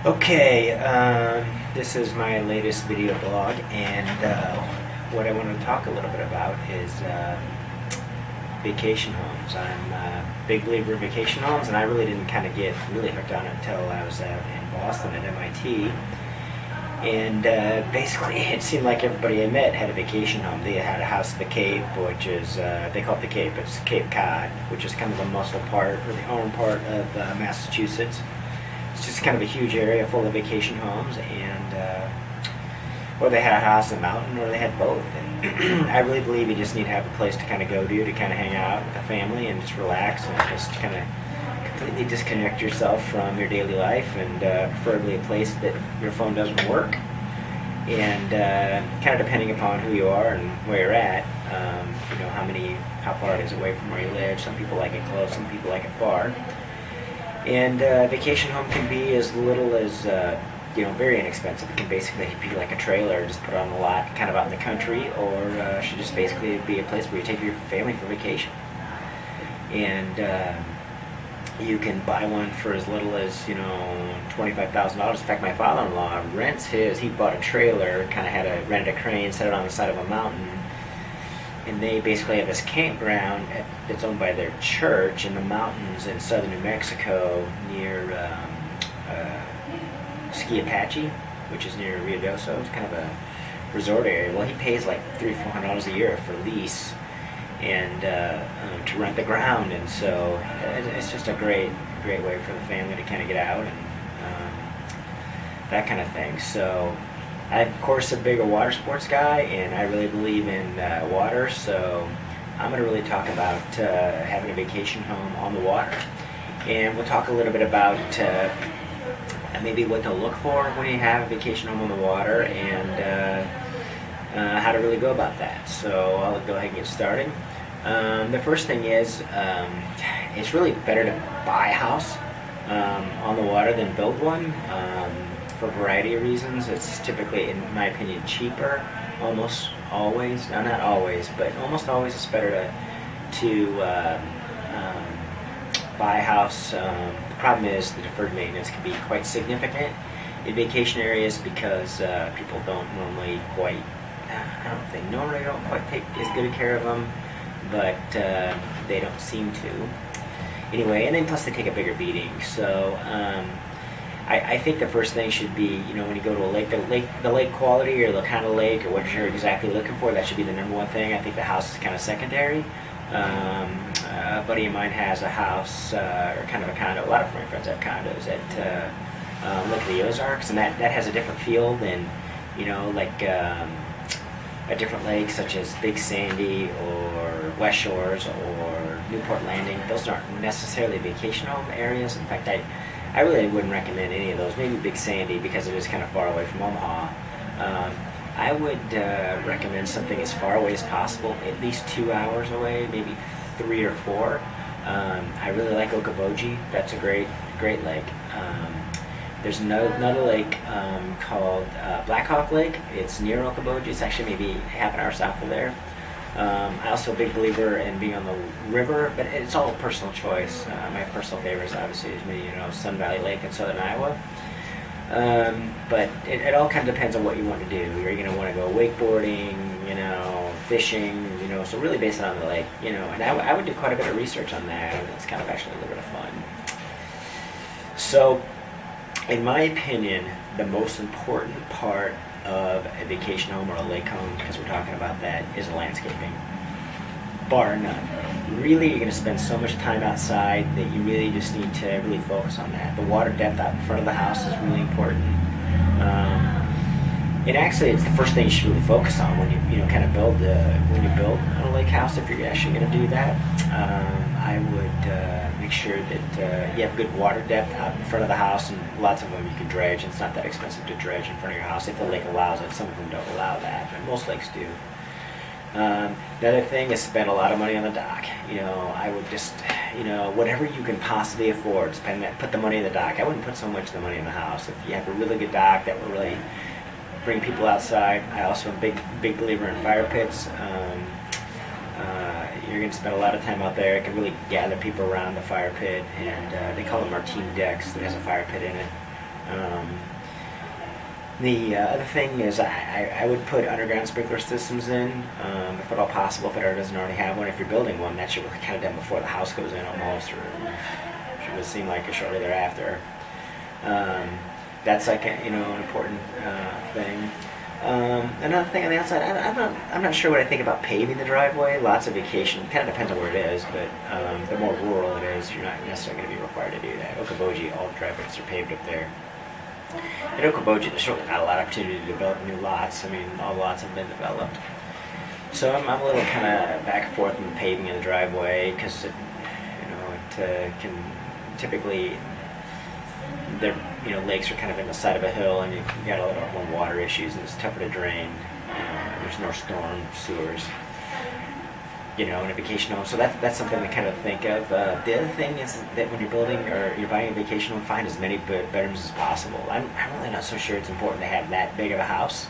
Okay, this is my latest video blog, and what I want to talk a little bit about is vacation homes. I'm a big believer in vacation homes, and I really didn't kind of get really hooked on it until I was out in Boston at MIT. And basically, it seemed like everybody I met had a vacation home. They had a house at the Cape, which is, they call it the Cape, it's Cape Cod, which is kind of the muscle part, or the arm part of Massachusetts. It's just kind of a huge area full of vacation homes, and or they had a house in the mountain, or they had both. And I really believe you just need to have a place to kind of go to kind of hang out with the family and just relax and just kind of completely disconnect yourself from your daily life, and preferably a place that your phone doesn't work. And kind of depending upon who you are and where you're at, you know, how far it is away from where you live. Some people like it close, some people like it far. And vacation home can be as little as, you know, very inexpensive. It can basically be like a trailer, just put on a lot, kind of out in the country, or should just basically be a place where you take your family for vacation. And you can buy one for as little as, you know, $25,000. In fact, my father-in-law rents his. He bought a trailer, kind of rented a crane, set it on the side of a mountain. And they basically have this campground that's owned by their church in the mountains in southern New Mexico near Ski Apache, which is near Rio Doso. It's kind of a resort area. Well, he pays like $300-400 a year for lease and to rent the ground, and so it's just a great way for the family to kind of get out and that kind of thing. So I'm, of course, a bigger water sports guy, and I really believe in water, so I'm going to really talk about having a vacation home on the water. And we'll talk a little bit about maybe what to look for when you have a vacation home on the water, and how to really go about that. So I'll go ahead and get started. The first thing is, it's really better to buy a house on the water than build one. For a variety of reasons. It's typically, in my opinion, cheaper, almost always. No, not always, but almost always it's better to buy a house. The problem is the deferred maintenance can be quite significant in vacation areas because people don't normally quite, normally don't quite take as good a care of them, but they don't seem to. Anyway, and then plus they take a bigger beating. So I think the first thing should be, you know, when you go to a lake, the lake quality, or the kind of lake, or what you're exactly looking for, that should be the number one thing. I think the house is kind of secondary. A buddy of mine has a house, or kind of a condo. A lot of my friends have condos at Lake of the Ozarks, and that has a different feel than, you know, like a different lake such as Big Sandy or West Shores or Newport Landing. Those aren't necessarily vacation home areas. In fact, I really wouldn't recommend any of those. Maybe Big Sandy, because it is kind of far away from Omaha. I would recommend something as far away as possible, at least 2 hours away, maybe 3 or 4. I really like Okoboji. That's a great lake. There's another lake called Blackhawk Lake. It's near Okoboji. It's actually maybe half an hour south of there. I'm also a big believer in being on the river, but it's all personal choice. My personal favorite is obviously, you know, Sun Valley Lake in southern Iowa. But it all kind of depends on what you want to do. You're going to want to go wakeboarding, you know, fishing, you know, so really based on the lake, you know, and I would do quite a bit of research on that, and it's kind of actually a little bit of fun. So, in my opinion, the most important part of a vacation home or a lake home, because we're talking about that, is landscaping. Bar none. Really, you're going to spend so much time outside that you really just need to really focus on that. The water depth out in front of the house is really important. And actually, it's the first thing you should really focus on when you kind of build a lake house. If you're actually going to do that, I would make sure that you have good water depth out in front of the house, and lots of them you can dredge. It's not that expensive to dredge in front of your house if the lake allows it. Some of them don't allow that, but most lakes do. The other thing is spend a lot of money on the dock. You know, I would just, you know, whatever you can possibly afford, put the money in the dock. I wouldn't put so much of the money in the house. If you have a really good dock that will really bring people outside. I also am a big believer in fire pits. You're going to spend a lot of time out there. It can really gather people around the fire pit, and they call them martini decks that has a fire pit in it. The other thing is I would put underground sprinkler systems in, if at all possible, if it doesn't already have one. If you're building one, that should be kind of done before the house goes in almost, or should seem like shortly thereafter. That's like an important thing. Another thing on the outside, I'm not sure what I think about paving the driveway. Lots of vacation, kind of depends on where it is, but the more rural it is, you're not necessarily going to be required to do that. Okoboji, all the driveways are paved up there. In Okoboji, there's really not a lot of opportunity to develop new lots. I mean, all lots have been developed. So I'm a little kind of back and forth in the paving of the driveway, because it can typically, lakes are kind of in the side of a hill, and you've got a lot more water issues, and it's tougher to drain. There's no storm sewers, in a vacation home. So that's something to kind of think of. The other thing is that when you're building or you're buying a vacation home, find as many bedrooms as possible. I'm really not so sure it's important to have that big of a house,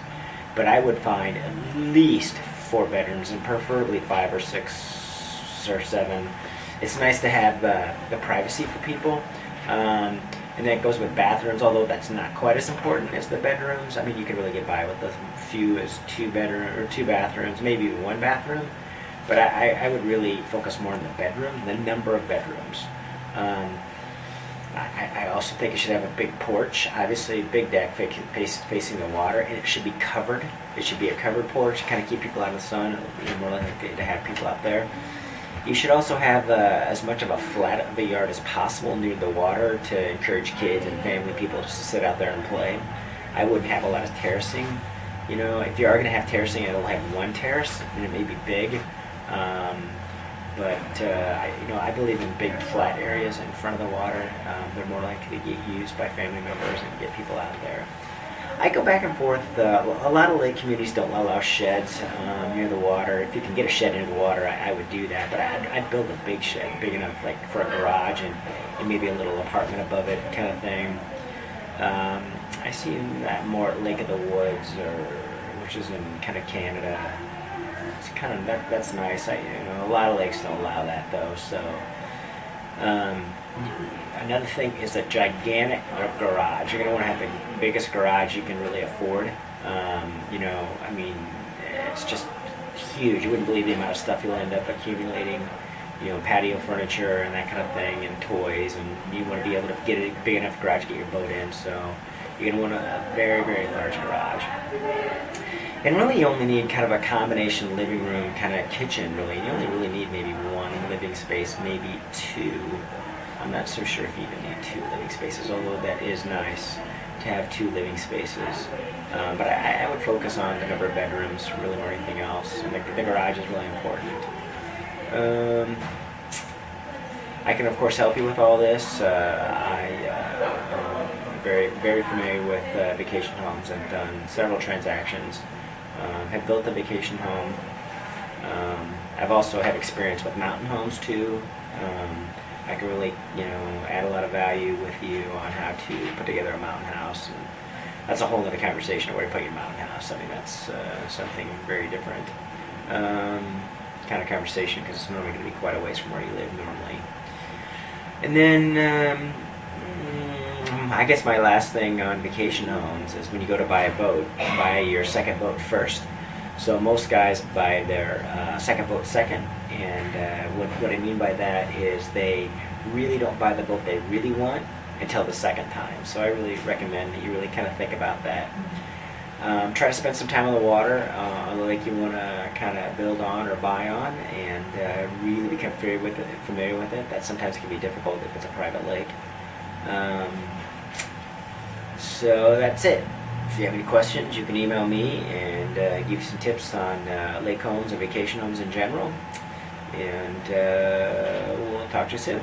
but I would find at least 4 bedrooms, and preferably 5 or 6 or 7. It's nice to have the privacy for people. And that goes with bathrooms, although that's not quite as important as the bedrooms. I mean, you can really get by with as few as 2 bathrooms, maybe 1 bathroom. But I would really focus more on the bedroom, the number of bedrooms. I also think it should have a big porch, obviously a big deck facing the water, and it should be covered. It should be a covered porch, kind of keep people out of the sun. It'll be more likely to have people out there. You should also have as much of a flat of a yard as possible near the water to encourage kids and family people just to sit out there and play. I wouldn't have a lot of terracing. If you are going to have terracing, it'll have 1 terrace, and it may be big. I believe in big flat areas in front of the water. They're more likely to get used by family members and get people out there. I go back and forth. A lot of lake communities don't allow sheds near the water. If you can get a shed near the water, I would do that. But I'd build a big shed, big enough like for a garage and maybe a little apartment above it, kind of thing. I see that more at Lake of the Woods, which is in kind of Canada. It's kind of that's nice. A lot of lakes don't allow that though. So. Another thing is a gigantic garage. You're going to want to have the biggest garage you can really afford. It's just huge. You wouldn't believe the amount of stuff you'll end up accumulating, patio furniture and that kind of thing, and toys, and you want to be able to get a big enough garage to get your boat in, so you're going to want a very, very large garage. And really you only need kind of a combination living room, kind of kitchen, really. You only really need maybe 1 living space, maybe 2. I'm not so sure if you even need 2 living spaces, although that is nice to have 2 living spaces. But I would focus on the number of bedrooms, really, more than anything else. And the garage is really important. I can, of course, help you with all this. I'm very, very familiar with vacation homes. I've done several transactions. Have built a vacation home. I've also had experience with mountain homes, too. I can really, add a lot of value with you on how to put together a mountain house. And that's a whole other conversation of where you put your mountain house. I mean, that's something very different kind of conversation, because it's normally going to be quite a ways from where you live normally. And then I guess my last thing on vacation homes is when you go to buy a boat, buy your second boat first. So most guys buy their second boat second, and what I mean by that is they really don't buy the boat they really want until the second time. So I really recommend that you really kind of think about that. Try to spend some time on the water, on the lake you want to kind of build on or buy on, and really become familiar with it. That sometimes can be difficult if it's a private lake. So that's it. If you have any questions, you can email me and give you some tips on lake homes and vacation homes in general. And we'll talk to you soon.